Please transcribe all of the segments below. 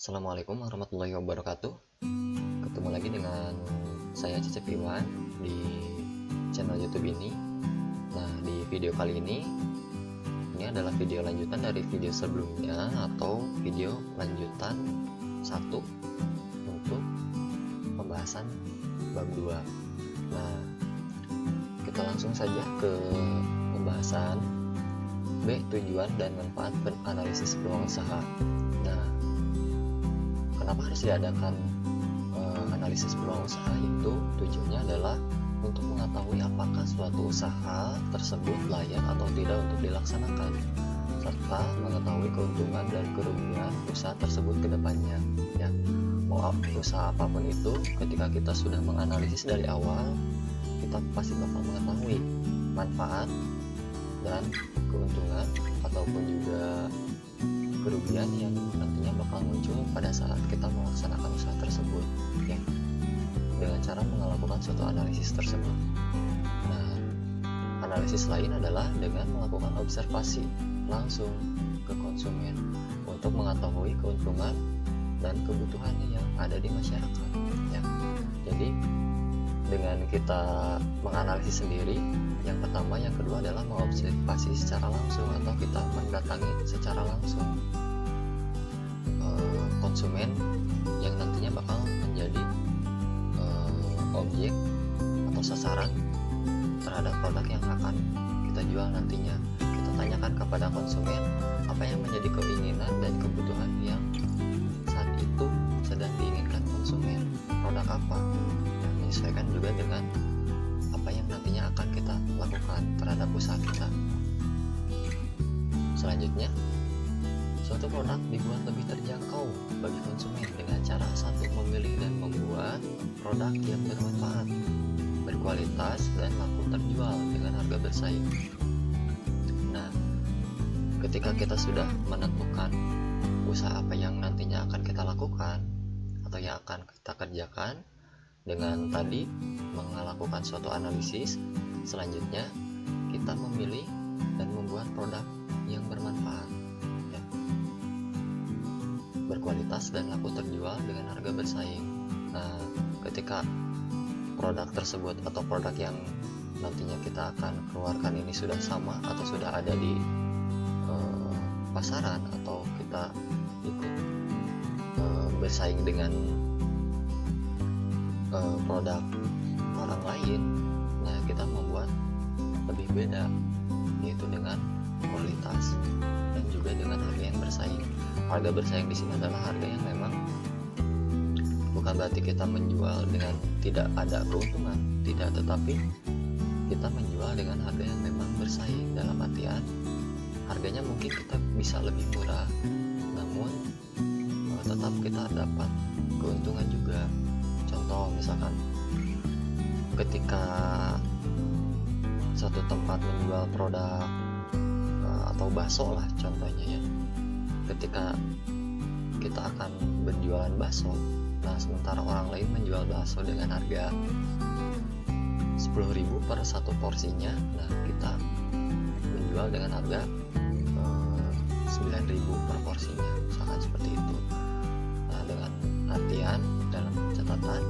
Assalamualaikum warahmatullahi wabarakatuh. Ketemu lagi dengan saya Cecep Iwan di channel YouTube ini. Nah, di video kali ini adalah video lanjutan dari video sebelumnya atau video lanjutan 1 untuk pembahasan bab 2. Nah, kita langsung saja ke pembahasan B. Tujuan dan manfaat analisis peluang usaha. Nah, kenapa harus diadakan analisis peluang usaha? Itu tujuannya adalah untuk mengetahui apakah suatu usaha tersebut layak atau tidak untuk dilaksanakan, serta mengetahui keuntungan dan kerugian usaha tersebut ke depannya. Ya, mau usaha apapun itu, ketika kita sudah menganalisis dari awal, kita pasti bakal mengetahui manfaat dan keuntungan ataupun juga kerugian yang nantinya bakal muncul pada saat kita melaksanakan usaha tersebut, ya, dengan cara melakukan suatu analisis tersebut. Nah, analisis lain adalah dengan melakukan observasi langsung ke konsumen untuk mengetahui keuntungan dan kebutuhannya yang ada di masyarakat, ya. Jadi dengan kita menganalisis sendiri, yang pertama, yang kedua adalah mengobservasi secara langsung atau kita mendatangi secara langsung konsumen yang nantinya bakal menjadi objek atau sasaran terhadap produk yang akan kita jual nantinya. Kita tanyakan kepada konsumen apa yang menjadi keinginan dan kebutuhan yang saat itu sedang diinginkan konsumen, produk apa yang menyesuaikan juga dengan apa yang nantinya akan kita lakukan terhadap usaha kita. Selanjutnya, suatu produk dibuat lebih terjangkau bagi konsumen dengan cara satu, memilih dan membuat produk yang bermanfaat, berkualitas, dan laku terjual dengan harga bersaing. Nah, ketika kita sudah menentukan usaha apa yang nantinya akan kita lakukan atau yang akan kita kerjakan, dengan tadi melakukan suatu analisis, selanjutnya kita memilih dan membuat produk yang bermanfaat, ya, berkualitas dan laku terjual dengan harga bersaing. Nah, ketika produk tersebut atau produk yang nantinya kita akan keluarkan ini sudah sama atau sudah ada di pasaran, atau kita ikut bersaing dengan produk orang lain, nah kita membuat lebih beda, yaitu dengan kualitas dan juga dengan harga yang bersaing. Harga bersaing di sini adalah harga yang memang bukan berarti kita menjual dengan tidak ada keuntungan, tidak, tetapi kita menjual dengan harga yang memang bersaing, dalam artian harganya mungkin kita bisa lebih murah, namun tetap kita dapat keuntungan juga. Contoh, misalkan ketika satu tempat menjual produk atau bakso lah contohnya, ya, ketika kita akan berjualan bakso, nah sementara orang lain menjual bakso dengan harga 10.000 per satu porsinya, nah kita menjual dengan harga 9.000 per porsinya, misalkan seperti itu. Nah, dengan artian dalam catatan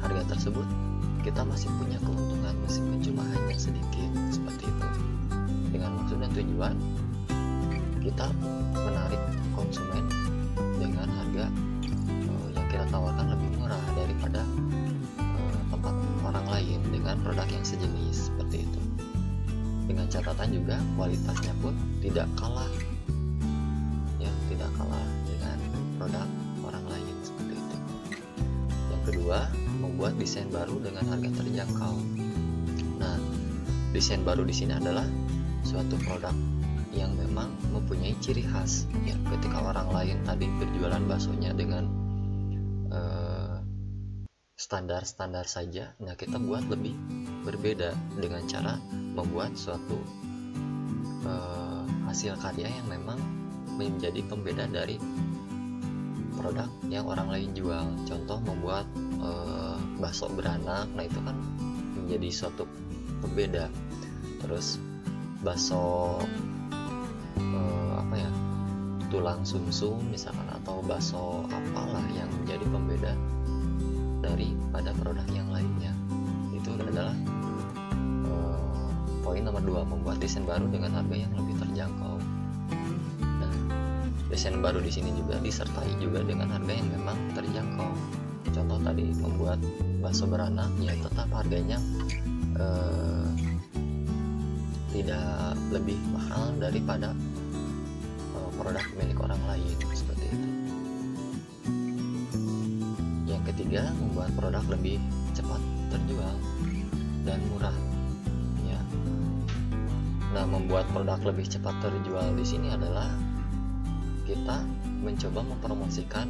harga tersebut kita masih punya keuntungan meskipun cuma hanya sedikit, seperti itu. Dengan maksud dan tujuan kita menarik konsumen dengan harga yang kita tawarkan lebih murah daripada tempat orang lain dengan produk yang sejenis, seperti itu. Dengan catatan juga kualitasnya pun tidak kalah, ya, tidak kalah dengan produk orang lain, seperti itu. Yang kedua, membuat desain baru dengan harga terjangkau. Nah, desain baru di sini adalah suatu produk yang memang mempunyai ciri khas, ya. Ketika orang lain tadi berjualan baksonya dengan standar-standar saja, nah kita buat lebih berbeda dengan cara membuat suatu hasil karya yang memang menjadi pembeda dari produk yang orang lain jual. Contoh, membuat bakso beranak, nah itu kan menjadi suatu pembeda. Terus bakso tulang sumsum misalkan, atau bakso apalah yang menjadi pembeda daripada produk yang lainnya. Itu adalah poin nomor 2, membuat desain baru dengan harga yang lebih terjangkau. Nah, desain baru di sini juga disertai juga dengan harga yang memang terjangkau. Contoh tadi membuat bakso beranak, ya tetap harganya tidak lebih mahal daripada produk milik orang lain, seperti itu. Yang ketiga, membuat produk lebih cepat terjual dan murah. Ya. Nah, membuat produk lebih cepat terjual di sini adalah kita mencoba mempromosikan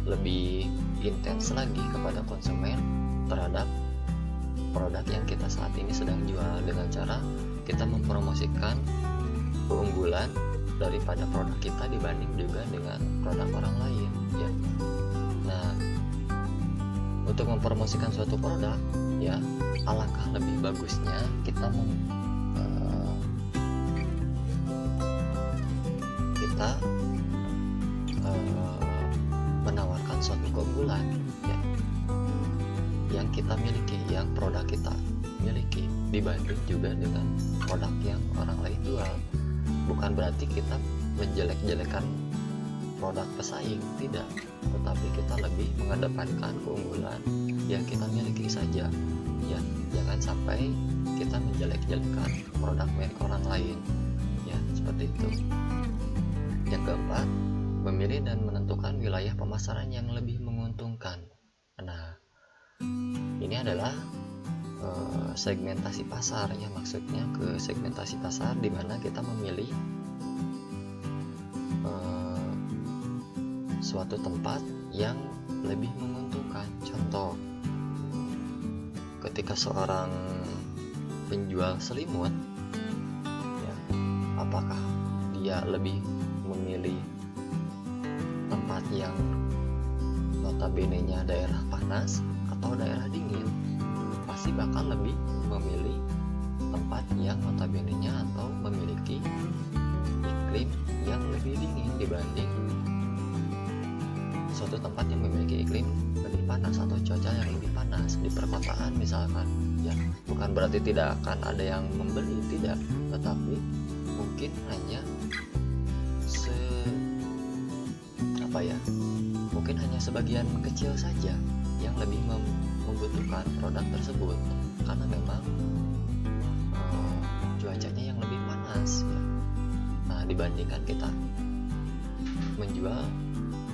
lebih intens lagi kepada konsumen terhadap produk yang kita saat ini sedang jual, dengan cara kita mempromosikan keunggulan daripada produk kita dibanding juga dengan produk orang lain, ya. Nah, untuk mempromosikan suatu produk, ya, alangkah lebih bagusnya kita menawarkan suatu keunggulan, ya, yang kita miliki, yang produk kita miliki, dibanding juga dengan produk yang orang lain jual. Bukan berarti kita menjelek-jelekan produk pesaing, tidak, tetapi kita lebih mengedepankan keunggulan yang kita miliki saja, ya. Jangan sampai kita menjelek-jelekan produk milik orang lain, ya, seperti itu. Yang keempat, memilih dan menentukan wilayah pemasaran yang lebih menguntungkan. Nah, ini adalah segmentasi pasar, ya, maksudnya ke segmentasi pasar di mana kita memilih suatu tempat yang lebih menguntungkan. Contoh, ketika seorang penjual selimut, ya, apakah dia lebih memilih tempat yang notabene-nya daerah panas atau daerah dingin? Pasti bakal lebih memilih tempat yang notabene-nya atau memiliki iklim yang lebih dingin dibanding suatu tempat yang memiliki iklim lebih panas atau cuaca yang lebih panas di perkotaan misalkan, ya. Bukan berarti tidak akan ada yang membeli, tidak, tetapi mungkin hanya mungkin hanya sebagian kecil saja yang lebih membutuhkan produk tersebut, karena memang cuacanya yang lebih panas, ya. Nah, dibandingkan kita menjual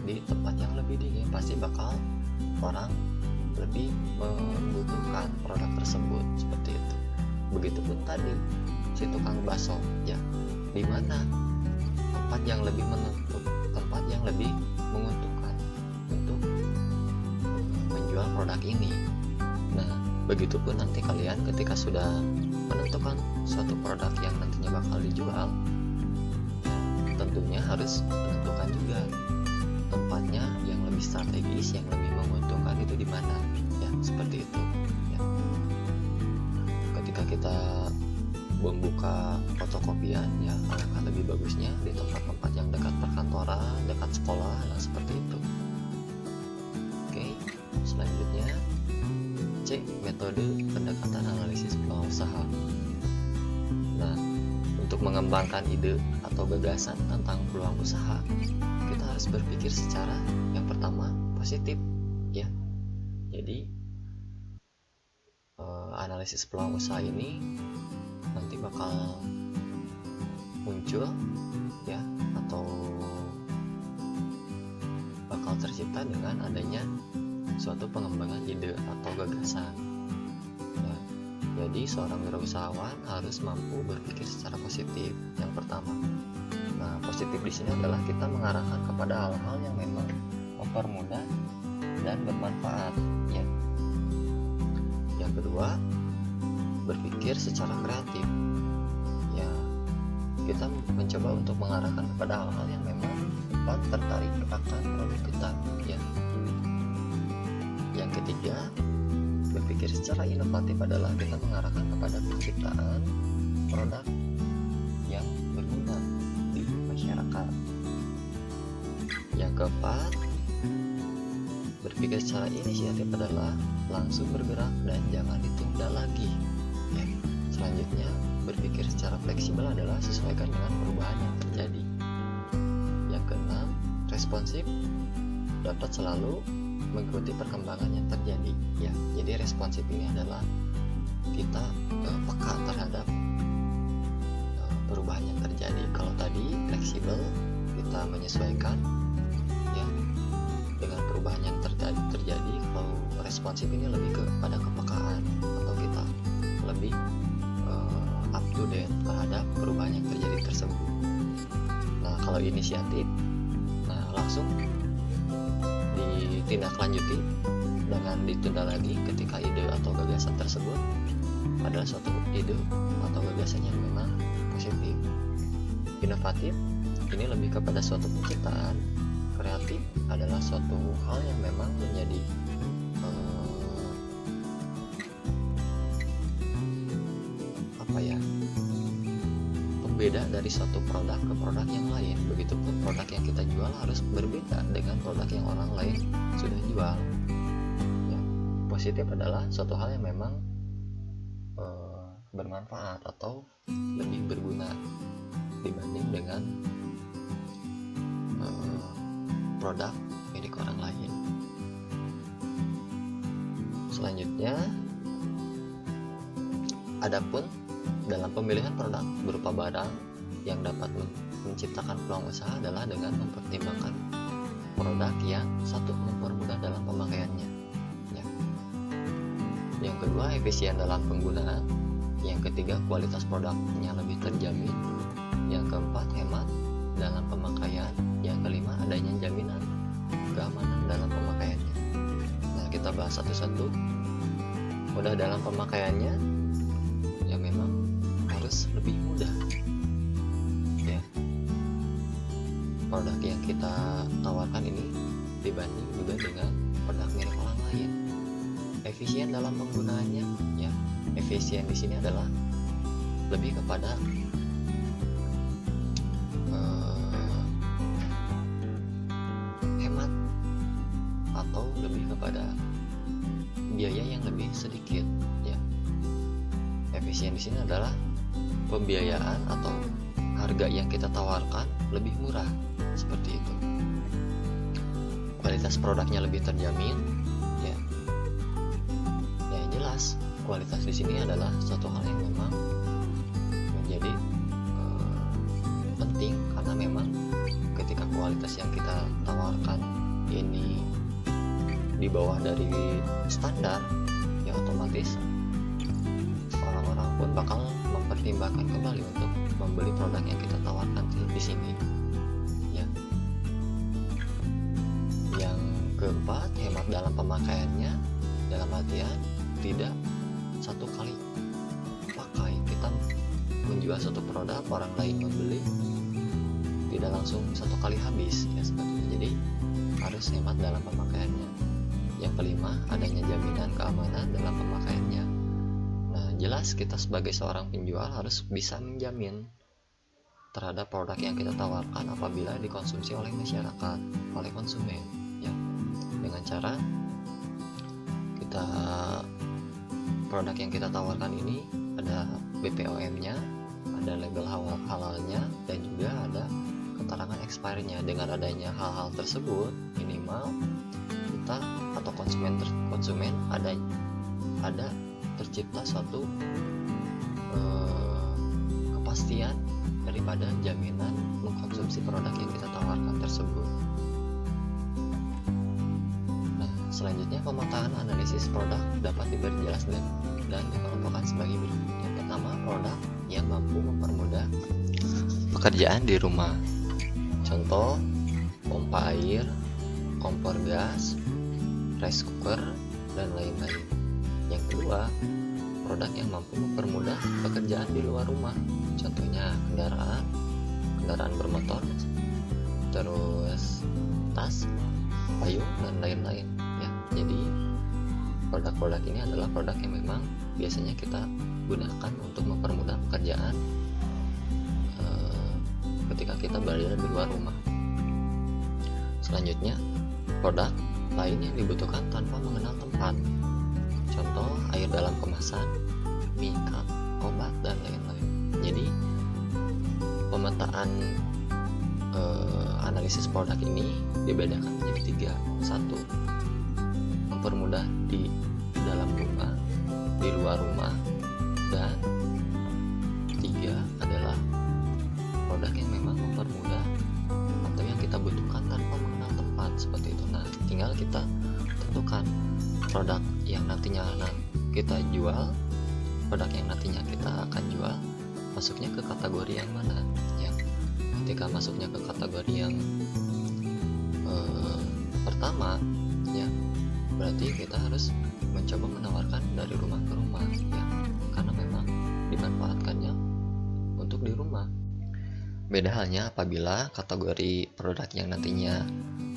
di tempat yang lebih dingin, pasti bakal orang lebih membutuhkan produk tersebut, seperti itu. Begitupun tadi si tukang bakso, ya, di mana tempat yang lebih menguntungkan untuk menjual produk ini. Nah, begitupun nanti kalian ketika sudah menentukan suatu produk yang nantinya bakal dijual, tentunya harus menentukan juga tempatnya yang lebih strategis, yang lebih menguntungkan itu di mana, ya, seperti itu, ya. Ketika kita membuka fotokopian, ya, alangkah lebih bagusnya di tempat-tempat yang dekat perkantoran, dekat sekolah, nah, seperti itu. Oke, selanjutnya C, metode pendekatan analisis peluang usaha. Nah, untuk mengembangkan ide atau gagasan tentang peluang usaha, kita harus berpikir secara yang pertama positif, ya. Jadi analisis peluang usaha ini nanti bakal muncul, ya, atau bakal tercipta dengan adanya suatu pengembangan ide atau gagasan, ya. Jadi seorang wirausahawan harus mampu berpikir secara positif, yang pertama. Nah, positif di sini adalah kita mengarahkan kepada hal-hal yang memang mempermudah dan bermanfaat, ya. Yang kedua, berpikir secara kreatif, ya. Kita mencoba untuk mengarahkan kepada hal-hal yang memang tepat tertarik akan produk kita, ya. Yang ketiga, berpikir secara inovatif adalah kita mengarahkan kepada penciptaan produk yang berguna di masyarakat. Yang keempat, berpikir secara inisiatif adalah langsung bergerak dan jangan ditunda lagi. Ya. Selanjutnya, berpikir secara fleksibel adalah sesuaikan dengan perubahan yang terjadi. Yang keenam, responsif dapat selalu mengikuti perkembangan yang terjadi. Ya, jadi responsif ini adalah kita peka terhadap perubahan yang terjadi. Kalau tadi fleksibel, kita menyesuaikan ya dengan perubahan yang terjadi. Kalau responsif ini lebih kepada kepekaan atau kita lebih up to date terhadap perubahan yang terjadi tersebut. Nah, kalau inisiatif, langsung ditindaklanjuti dengan ditunda lagi ketika ide atau gagasan tersebut adalah suatu ide atau gagasan yang memang positif. Inovatif ini lebih kepada suatu penciptaan. Kreatif adalah suatu hal yang memang menjadi pembeda dari suatu produk ke produk yang lain. Begitupun produk yang kita jual harus berbeda dengan produk yang orang lain sudah jual. Ya, positif adalah suatu hal yang memang bermanfaat atau lebih berguna dibanding dengan produk milik orang lain. Selanjutnya, adapun dalam pemilihan produk berupa barang yang dapat menciptakan peluang usaha adalah dengan mempertimbangkan produk yang satu mempermudah dalam pemakaiannya. Ya. Yang kedua, efisien dalam penggunaan. Yang ketiga, kualitas produknya lebih terjamin. Yang keempat, hemat dalam pemakaian. Yang kelima, adanya jaminan keamanan dalam pemakaiannya. Nah, kita bahas satu-satu. Mudah dalam pemakaiannya, ya memang harus lebih mudah. Ya, produk yang kita tawarkan ini dibanding juga dengan produk milik orang lain. Efisien dalam penggunaannya, ya efisien di sini adalah lebih kepada hemat atau lebih kepada biaya yang lebih sedikit. Ya, efisien di sini adalah pembiayaan atau harga yang kita tawarkan lebih murah, seperti itu. Kualitas produknya lebih terjamin. Ya, yang jelas kualitas di sini adalah suatu hal yang memang menjadi penting, karena memang ketika kualitas yang kita tawarkan ini di bawah dari standar, ya otomatis orang-orang pun bakal mempertimbangkan kembali untuk membeli produk yang kita tawarkan di sini. Ya. Yang keempat, hemat dalam pemakaiannya, dalam artian tidak satu kali pakai. Kita menjual suatu produk, orang lain membeli, tidak langsung satu kali habis, ya seperti itu. Jadi harus hemat dalam pemakaiannya. Yang kelima, adanya jaminan keamanan dalam pemakaiannya. Nah, jelas kita sebagai seorang penjual harus bisa menjamin terhadap produk yang kita tawarkan apabila dikonsumsi oleh masyarakat, oleh konsumen, ya. Dengan cara kita produk yang kita tawarkan ini ada BPOM-nya, ada label halalnya, dan juga ada keterangan expiry-nya. Dengan adanya hal-hal tersebut, minimal kita atau konsumen ada tercipta suatu kepastian daripada jaminan mengkonsumsi produk yang kita tawarkan tersebut. Nah, selanjutnya pemetaan analisis produk dapat diberi jelas dan dikelompokkan sebagai berikut. Yang pertama, produk yang mampu mempermudah pekerjaan di rumah. Contoh, pompa air, kompor gas, rice cooker, dan lain-lain. Yang kedua, produk yang mampu mempermudah pekerjaan di luar rumah. Contohnya kendaraan bermotor, terus tas, payung, dan lain-lain. Ya, jadi produk-produk ini adalah produk yang memang biasanya kita gunakan untuk mempermudah pekerjaan ketika kita berada di luar rumah. Selanjutnya, produk lain yang dibutuhkan tanpa mengenal tempat. Contoh, air dalam kemasan, makeup, obat, dan lain-lain. Jadi, pemetaan analisis produk ini dibedakan menjadi 3. 1. Mempermudah di dalam rumah, di luar rumah, dan 3 adalah produk yang memang mempermudah atau yang kita butuhkan tanpa mengenal tempat, seperti itu. Nah, tinggal kita tentukan produk yang nantinya kita jual, produk yang nantinya kita akan jual masuknya ke kategori yang mana ya. Ketika masuknya ke kategori yang pertama ya, berarti kita harus mencoba menawarkan dari rumah ke rumah ya, karena memang dimanfaatkannya untuk di rumah. Beda halnya apabila kategori produk yang nantinya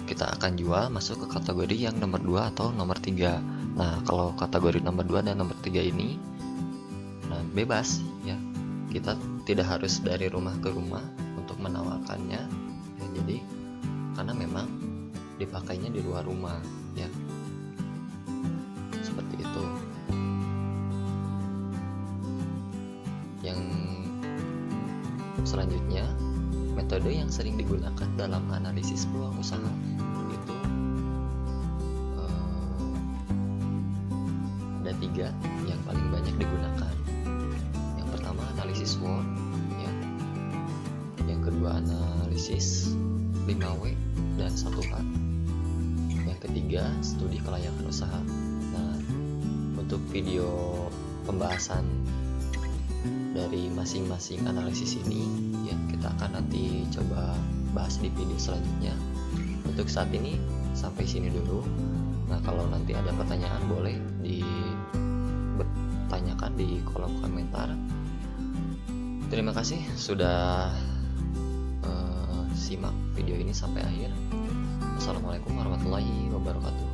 kita akan jual masuk ke kategori yang nomor 2 atau nomor 3. Nah, kalau kategori nomor 2 dan nomor 3 ini bebas ya. Kita tidak harus dari rumah ke rumah untuk menawarkannya ya, jadi karena memang dipakainya di luar rumah ya. Seperti itu. Yang selanjutnya, metode yang sering digunakan dalam analisis peluang usaha itu ada 3 yang paling banyak digunakan. Yang pertama, analisis SWOT ya. Yang kedua, analisis 5W dan 1H. Yang ketiga, studi kelayakan usaha. Nah, untuk video pembahasan dari masing-masing analisis ini ya, kita akan nanti coba bahas di video selanjutnya. Untuk saat ini sampai sini dulu. Nah, kalau nanti ada pertanyaan boleh ditanyakan di kolom komentar. Terima kasih sudah simak video ini sampai akhir. Assalamualaikum warahmatullahi wabarakatuh.